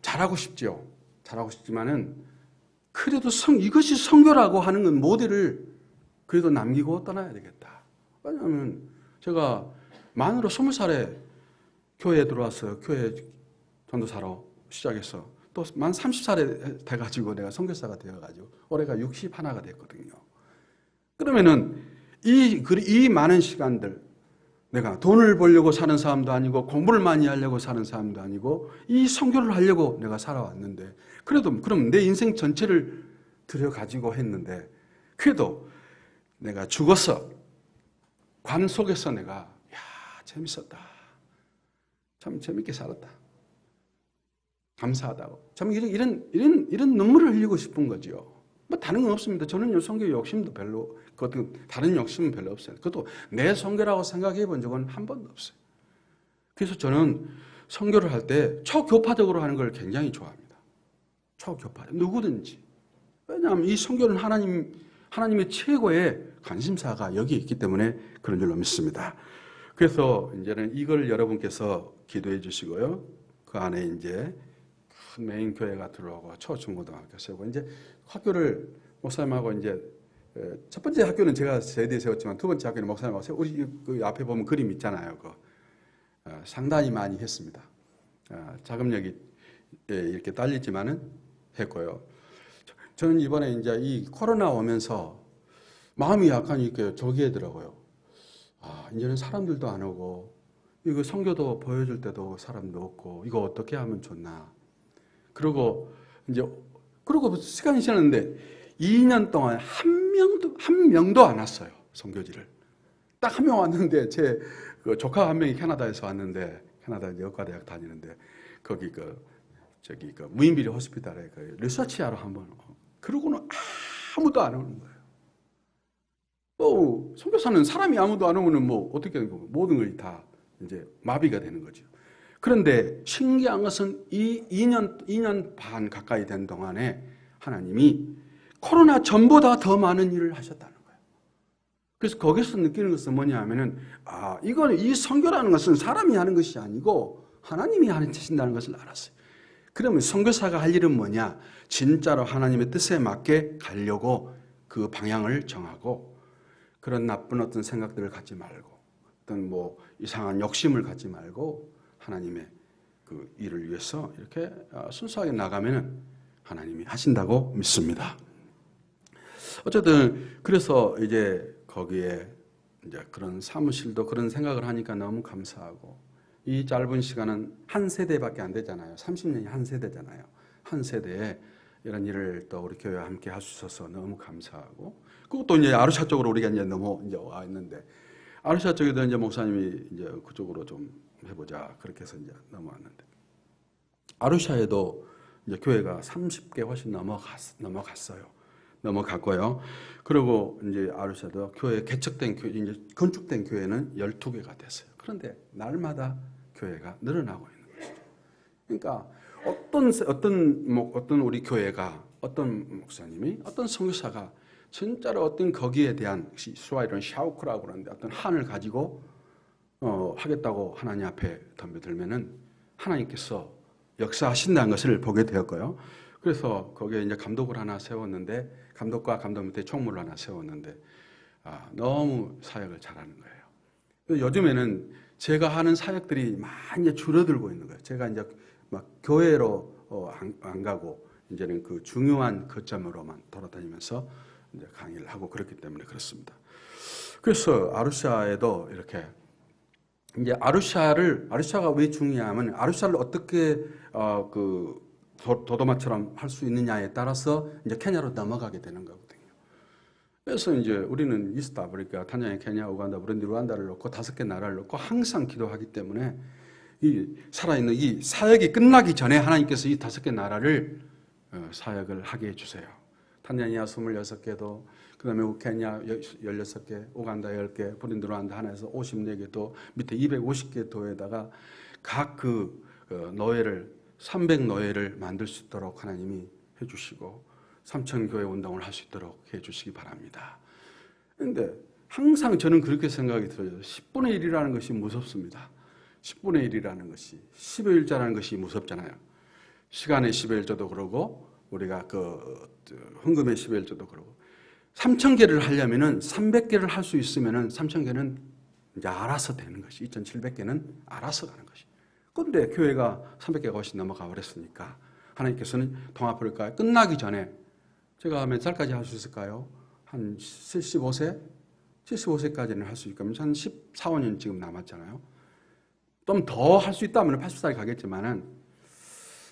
잘하고 싶죠. 잘하고 싶지만은 그래도 이것이 선교라고 하는 건 모델을 그래도 남기고 떠나야 되겠다. 왜냐하면 제가 만으로 20살에 교회에 들어왔어요. 교회 전도사로 시작해서 또 만 30살에 돼가지고 내가 선교사가 되어가지고 올해가 61가 됐거든요. 그러면은 이 많은 시간들, 내가 돈을 벌려고 사는 사람도 아니고 공부를 많이 하려고 사는 사람도 아니고 이 선교를 하려고 내가 살아왔는데, 그래도 그럼 내 인생 전체를 들여가지고 했는데, 그래도 내가 죽어서 관 속에서 내가 재밌었다, 참 재밌게 살았다, 감사하다고, 참 이런 눈물을 흘리고 싶은 거죠. 뭐 다른 건 없습니다. 저는 선교 욕심도 별로, 다른 욕심은 별로 없어요. 그것도 내 선교라고 생각해 본 적은 한 번도 없어요. 그래서 저는 선교를 할 때 초교파적으로 하는 걸 굉장히 좋아합니다. 초교파적, 누구든지. 왜냐하면 이 선교는 하나님의 최고의 관심사가 여기에 있기 때문에 그런 줄로 믿습니다. 그래서 이제는 이걸 여러분께서 기도해 주시고요. 그 안에 이제 큰 메인 교회가 들어오고 초중고등학교 세우고, 이제 학교를 목사님하고 이제 첫 번째 학교는 제가 세대에 세웠지만 두 번째 학교는 목사님하고 세우고, 우리 그 앞에 보면 그림 있잖아요. 상당히 많이 했습니다. 자금력이 이렇게 딸리지만은 했고요. 저는 이번에 이제 이 코로나 오면서 마음이 약간 이렇게 저기하더라고요. 이제는 사람들도 안 오고, 이거 선교도 보여줄 때도 사람도 없고, 이거 어떻게 하면 좋나. 그리고 시간이 지났는데 2년 동안 한 명도 안 왔어요. 선교지를. 딱 한 명 왔는데, 제 그 조카 한 명이 캐나다에서 왔는데, 캐나다 여과대학 다니는데, 거기 무인비리 호스피탈에 리서치하러 한번, 그러고는 아무도 안 오는 거예요. 또 선교사는 사람이 아무도 안 오면은 뭐 어떻게 되는 거고, 모든 것이 다 이제 마비가 되는 거죠. 그런데 신기한 것은 이 2년 반 가까이 된 동안에 하나님이 코로나 전보다 더 많은 일을 하셨다는 거예요. 그래서 거기서 느끼는 것은 뭐냐 하면은, 이거는 이 선교라는 것은 사람이 하는 것이 아니고 하나님이 하신다는 것을 알았어요. 그러면 선교사가 할 일은 뭐냐? 진짜로 하나님의 뜻에 맞게 가려고 그 방향을 정하고, 그런 나쁜 어떤 생각들을 갖지 말고, 어떤 뭐 이상한 욕심을 갖지 말고, 하나님의 그 일을 위해서 이렇게 순수하게 나가면은 하나님이 하신다고 믿습니다. 어쨌든 그래서 이제 거기에 이제 그런 사무실도 그런 생각을 하니까 너무 감사하고, 이 짧은 시간은 한 세대밖에 안 되잖아요. 30년이 한 세대잖아요. 한 세대에 이런 일을 또 우리 교회와 함께 할 수 있어서 너무 감사하고, 그것도 이제 아르샤 쪽으로 우리가 이제 와 있는데, 아루샤 쪽에도 이제 목사님이 이제 그쪽으로 좀 해보자 그렇게 해서 이제 넘어왔는데 아루샤에도 이제 교회가 30개 훨씬 넘어갔어요. 넘어갔고요. 그리고 이제 아루샤도 교회 개척된 교회 이제 건축된 교회는 12개가 됐어요. 그런데 날마다 교회가 늘어나고 있는 것이죠. 그러니까 어떤 우리 교회가 어떤 목사님이 어떤 선교사가 진짜로 어떤 거기에 대한 스와이런 샤우크라고 그러는데 어떤 한을 가지고 하겠다고 하나님 앞에 덤벼들면은 하나님께서 역사하신다는 것을 보게 되었고요. 그래서 거기에 이제 감독을 하나 세웠는데 감독과 감독 밑에 총무를 하나 세웠는데 너무 사역을 잘하는 거예요. 요즘에는 제가 하는 사역들이 많이 줄어들고 있는 거예요. 제가 이제 막 교회로 안 가고 이제는 그 중요한 거점으로만 돌아다니면서 이제 강의를 하고 그렇기 때문에 그렇습니다. 그래서 아루샤에도 이렇게 이제 아루샤가 왜 중요하면 아루샤를 어떻게 도도마처럼 할 수 있느냐에 따라서 이제 케냐로 넘어가게 되는 거거든요. 그래서 이제 우리는 이스트 아프리카, 탄자니아, 케냐, 우간다, 부룬디, 루안다를 놓고 5개 나라를 놓고 항상 기도하기 때문에 이 살아있는 이 사역이 끝나기 전에 하나님께서 이 5개 나라를 사역을 하게 해주세요. 탄자니아 26개도, 그 다음에 케냐 16개, 우간다 10개, 부룬디, 루안다 하나에서 54개 도, 밑에 250개 도에다가 각 노예를 300노예를 만들 수 있도록 하나님이 해주시고 3,000교회 운동을 할 수 있도록 해주시기 바랍니다. 그런데 항상 저는 그렇게 생각이 들어요. 10분의 1이라는 것이 무섭습니다. 10분의 1이라는 것이 10의 1자라는 것이 무섭잖아요. 시간의 10의 1자도 그러고 우리가 헌금의 10의 1자도 그러고 3,000개를 하려면은 300개를 할 수 있으면은 3,000개는 이제 알아서 되는 것이 2,700개는 알아서 가는 것이. 그런데 교회가 300개가 훨씬 넘어가 버렸으니까 하나님께서는 동아프리카 끝나기 전에 제가 몇 살까지 할 수 있을까요? 한 75세? 75세까지는 할 수 있을까요? 한 14, 15년 지금 남았잖아요. 좀 더 할 수 있다면 80살이 가겠지만은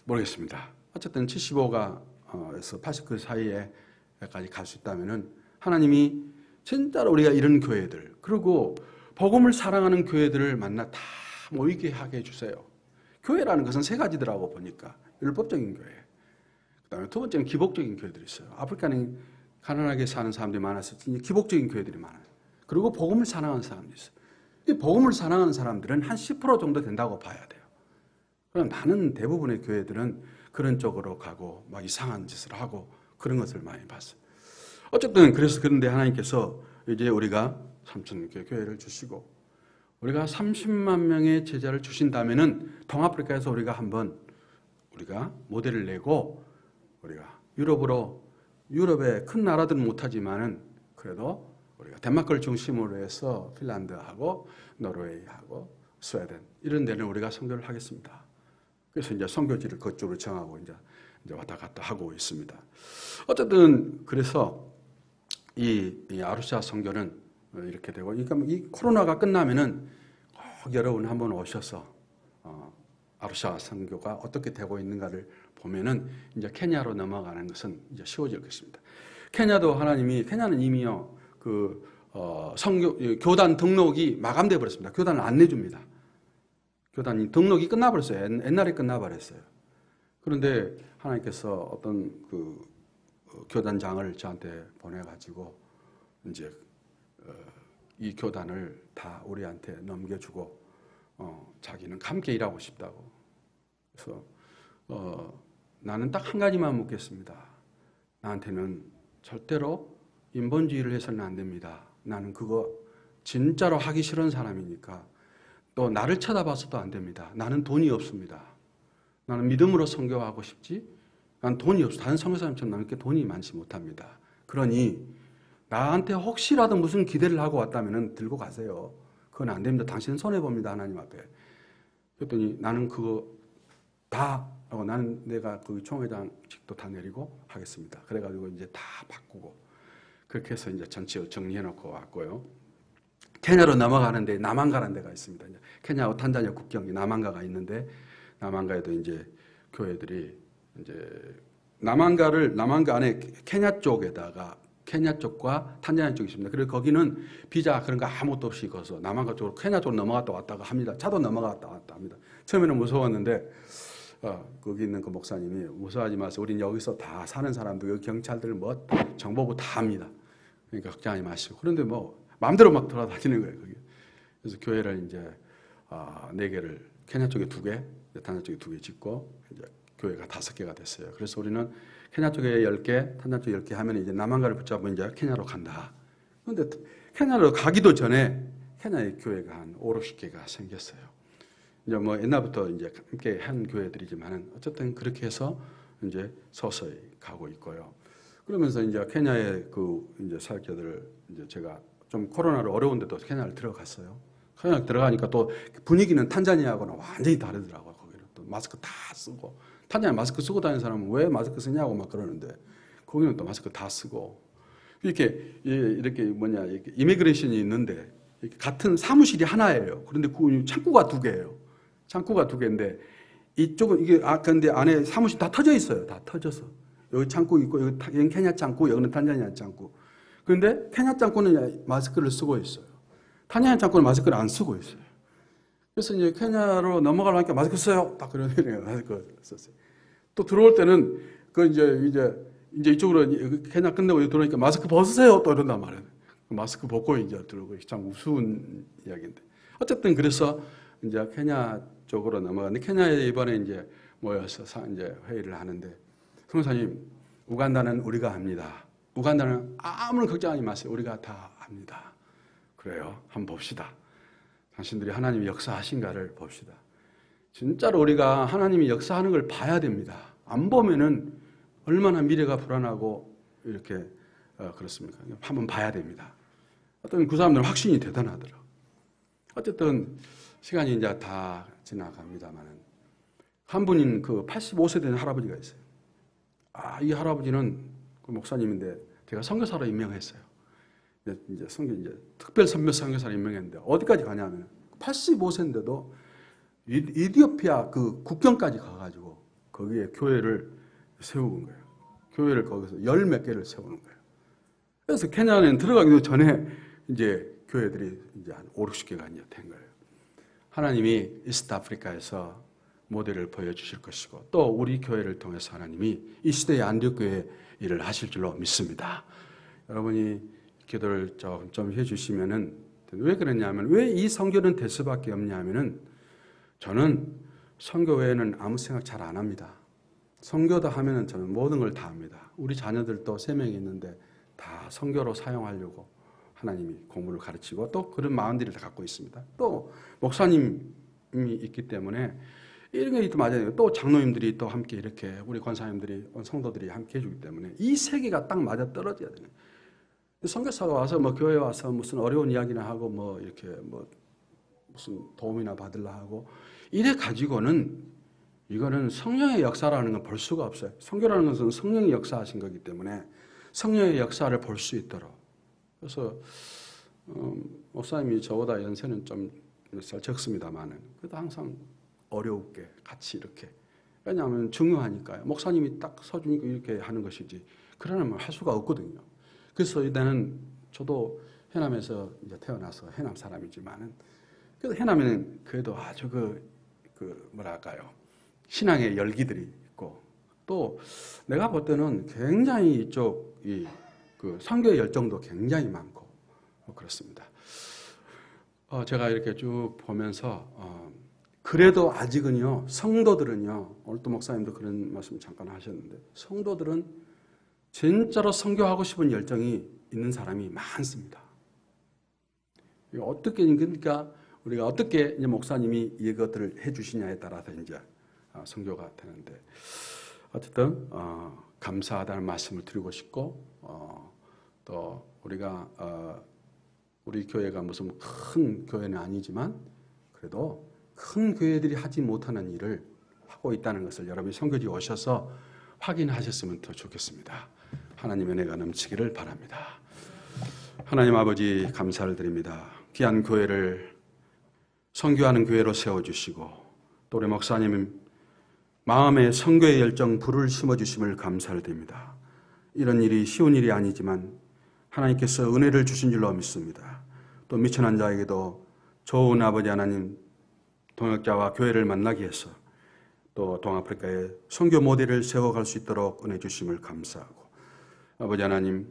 모르겠습니다. 어쨌든 75가에서 80그 사이에까지 갈 수 있다면은 하나님이 진짜로 우리가 이런 교회들 그리고 복음을 사랑하는 교회들을 만나 다 모이게 하게 해주세요. 교회라는 것은 3가지더라고 보니까 율법적인 교회, 그다음에 두 번째는 기복적인 교회들이 있어요. 아프리카는 가난하게 사는 사람들이 많아서 기복적인 교회들이 많아요. 그리고 복음을 사랑하는 사람들이 있어요. 이 복음을 사랑하는 사람들은 한 10% 정도 된다고 봐야 돼요. 그럼 많은 대부분의 교회들은 그런 쪽으로 가고 막 이상한 짓을 하고 그런 것을 많이 봤어요. 어쨌든 그래서 그런데 하나님께서 이제 우리가 3,000개 교회를 주시고 우리가 30만 명의 제자를 주신다면은 동아프리카에서 우리가 한번 우리가 모델을 내고 우리가 유럽의 큰 나라들은 못하지만은 그래도 우리가 덴마크를 중심으로 해서 핀란드하고 노르웨이하고 스웨덴 이런 데는 우리가 선교를 하겠습니다. 그래서 이제 선교지를 그쪽으로 정하고 이제 왔다 갔다 하고 있습니다. 어쨌든 그래서 이 아루샤 선교는 이렇게 되고, 그러니까 이 코로나가 끝나면은 꼭 여러분 한번 오셔서 아루샤 선교가 어떻게 되고 있는가를 보면은 이제 케냐로 넘어가는 것은 이제 쉬워질 것입니다. 케냐는 이미요 교단 등록이 마감돼 버렸습니다. 교단을 안 내줍니다. 교단 등록이 끝나버렸어요. 옛날에 끝나버렸어요. 그런데 하나님께서 어떤 교단장을 저한테 보내가지고 이제 이 교단을 다 우리한테 넘겨주고 자기는 함께 일하고 싶다고. 그래서 나는 딱 한 가지만 묻겠습니다. 나한테는 절대로 인본주의를 해서는 안 됩니다. 나는 그거 진짜로 하기 싫은 사람이니까. 또 나를 쳐다봐서도 안 됩니다. 나는 돈이 없습니다. 나는 믿음으로 선교하고 싶지. 난 돈이 없어. 다른 선교사님처럼 나는 그렇게 돈이 많지 못합니다. 그러니 나한테 혹시라도 무슨 기대를 하고 왔다면 들고 가세요. 그건 안 됩니다. 당신은 손해봅니다. 하나님 앞에. 그랬더니 나는 그거 다 하고 나는 내가 그 총회장직도 다 내리고 하겠습니다. 그래가지고 이제 다 바꾸고 그렇게 해서 이제 전체 정리해놓고 왔고요. 케냐로 넘어가는데 나만가라는 데가 있습니다. 케냐와 탄자니아 국경이 나만가가 있는데 나만가에도 이제 교회들이 이제 나만가 안에 케냐 쪽에다가 케냐 쪽과 탄자니아 쪽이 있습니다. 그리고 거기는 비자 그런 거 아무것도 없이 거서 남한가 쪽으로 케냐 쪽으로 넘어갔다 왔다가 합니다. 차도 넘어갔다 왔다 합니다. 처음에는 무서웠는데 거기 있는 그 목사님이 무서워하지 마세요. 우린 여기서 다 사는 사람들, 여기 경찰들 뭐 정보부 다 합니다. 그러니까 걱정하지 마시고. 그런데 뭐 마음대로 막 돌아다니는 거예요. 거기. 그래서 교회를 이제 4개를 케냐 쪽에 2개, 탄자니아 쪽에 2개 짓고 이제 교회가 5개가 됐어요. 그래서 우리는 케냐 쪽에 10개, 탄자니아 쪽에 10개 하면 이제 남한가를 붙잡고 이제 케냐로 간다. 그런데 케냐로 가기도 전에 케냐의 교회가 한 5, 60개가 생겼어요. 이제 뭐 옛날부터 이제 함께 한 교회들이지만은 어쨌든 그렇게 해서 이제 서서히 가고 있고요. 그러면서 이제 케냐의 그 이제 사역자들을 이제 제가 좀 코로나로 어려운데도 케냐를 들어갔어요. 케냐 들어가니까 또 분위기는 탄자니아하고는 완전히 다르더라고요. 거기는 또 마스크 다 쓰고 탄자니아 마스크 쓰고 다니는 사람은 왜 마스크 쓰냐고 막 그러는데 거기는 또 마스크 다 쓰고 이렇게 뭐냐 이렇게 이미그레이션이 있는데 이렇게 같은 사무실이 하나예요. 그런데 그 창구가 2개예요. 창구가 2개인데 이쪽은 이게 근데 안에 사무실 다 터져 있어요. 다 터져서 여기 창구 있고 여기 케냐 창구, 여기는 탄자니아 창구. 그런데 케냐 창구는 마스크를 쓰고 있어요. 탄자니아 창구는 마스크를 안 쓰고 있어요. 그래서 이제 케냐로 넘어가려니까 마스크 써요. 딱 그런 거예요. 마스크 썼어요. 또 들어올 때는 그 이제 이쪽으로 케냐 끝내고 들어오니까 마스크 벗으세요. 또 이런단 말이에요. 마스크 벗고 이제 들어오고 참 우스운 이야기인데 어쨌든 그래서 이제 케냐 쪽으로 넘어갔는데 케냐에 이번에 이제 모여서 이제 회의를 하는데 성사님 우간다는 우리가 합니다. 우간다는 아무런 걱정하지 마세요. 우리가 다 합니다. 그래요. 한번 봅시다. 당신들이 하나님이 역사하신가를 봅시다. 진짜로 우리가 하나님이 역사하는 걸 봐야 됩니다. 안 보면은 얼마나 미래가 불안하고 이렇게 그렇습니까? 한번 봐야 됩니다. 어떤 그 사람들은 확신이 대단하더라. 어쨌든 시간이 이제 다 지나갑니다만은 한 분인 그 85세 된 할아버지가 있어요. 이 할아버지는 그 목사님인데 제가 선교사로 임명했어요. 이제 특별 선교사로 임명했는데 어디까지 가냐면 85세인데도 이디오피아 그 국경까지 가가지고 거기에 교회를 세우는 거예요. 교회를 거기서 10몇 개를 세우는 거예요. 그래서 케냐는 들어가기도 전에 이제 교회들이 이제 한 5, 60개가 이제 된 거예요. 하나님이 이스트 아프리카에서 모델을 보여주실 것이고 또 우리 교회를 통해서 하나님이 이 시대의 안디옥교회 일을 하실 줄로 믿습니다. 여러분이 기도를 좀 해주시면은 왜 그러냐면 왜 이 선교는 될 수밖에 없냐면은 저는 선교 외에는 아무 생각 잘 안 합니다. 선교다 하면은 저는 모든 걸 다 합니다. 우리 자녀들도 3명이 있는데 다 선교로 사용하려고 하나님이 공부를 가르치고 또 그런 마음들을 다 갖고 있습니다. 또 목사님이 있기 때문에 이런 게 또 맞아요. 또 장로님들이 또 함께 이렇게 우리 권사님들이 성도들이 함께 해주기 때문에 이 세 개가 딱 맞아 떨어져야 돼요. 선교사가 와서 뭐 교회 와서 무슨 어려운 이야기나 하고 뭐 이렇게 뭐 무슨 도움이나 받으려 하고 이래 가지고는 이거는 성령의 역사라는 건 볼 수가 없어요. 선교라는 것은 성령이 역사하신 거기 때문에 성령의 역사를 볼 수 있도록. 그래서 목사님이 저보다 연세는 좀 몇 살 적습니다만은 그래도 항상 어려울게 같이 이렇게 왜냐하면 중요하니까요. 목사님이 딱 서주니까 이렇게 하는 것이지 그러면 할 수가 없거든요. 그래서 나는 저도 해남에서 이제 태어나서 해남 사람이지만은 그래도 해남에는 그래도 아주 그 뭐랄까요 신앙의 열기들이 있고 또 내가 볼 때는 굉장히 이쪽 그 선교의 열정도 굉장히 많고 그렇습니다. 제가 이렇게 쭉 보면서 그래도 아직은요 성도들은요 오늘 또 목사님도 그런 말씀 잠깐 하셨는데 성도들은 진짜로 선교하고 싶은 열정이 있는 사람이 많습니다. 어떻게 그러니까 우리가 어떻게 이제 목사님이 이것들을 해주시냐에 따라서 이제 선교가 되는데 어쨌든 감사하다는 말씀을 드리고 싶고 또 우리가 우리 교회가 무슨 큰 교회는 아니지만 그래도 큰 교회들이 하지 못하는 일을 하고 있다는 것을 여러분이 선교지에 오셔서 확인하셨으면 더 좋겠습니다. 하나님의 은혜가 넘치기를 바랍니다. 하나님 아버지 감사를 드립니다. 귀한 교회를 선교하는 교회로 세워주시고 또 우리 목사님 마음에 선교의 열정 불을 심어주심을 감사를 드립니다. 이런 일이 쉬운 일이 아니지만 하나님께서 은혜를 주신 줄로 믿습니다. 또 미천한 자에게도 좋은 아버지 하나님, 동역자와 교회를 만나게 해서 또 동아프리카에 선교 모델을 세워갈 수 있도록 은혜 주심을 감사하고, 아버지 하나님,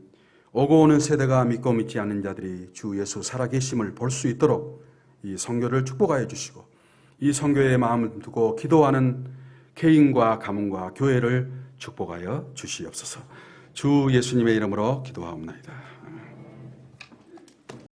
오고 오는 세대가 믿고 믿지 않는 자들이 주 예수 살아계심을 볼 수 있도록 이 선교를 축복하여 주시고, 이 선교에 마음을 두고 기도하는 개인과 가문과 교회를 축복하여 주시옵소서. 주 예수님의 이름으로 기도하옵나이다.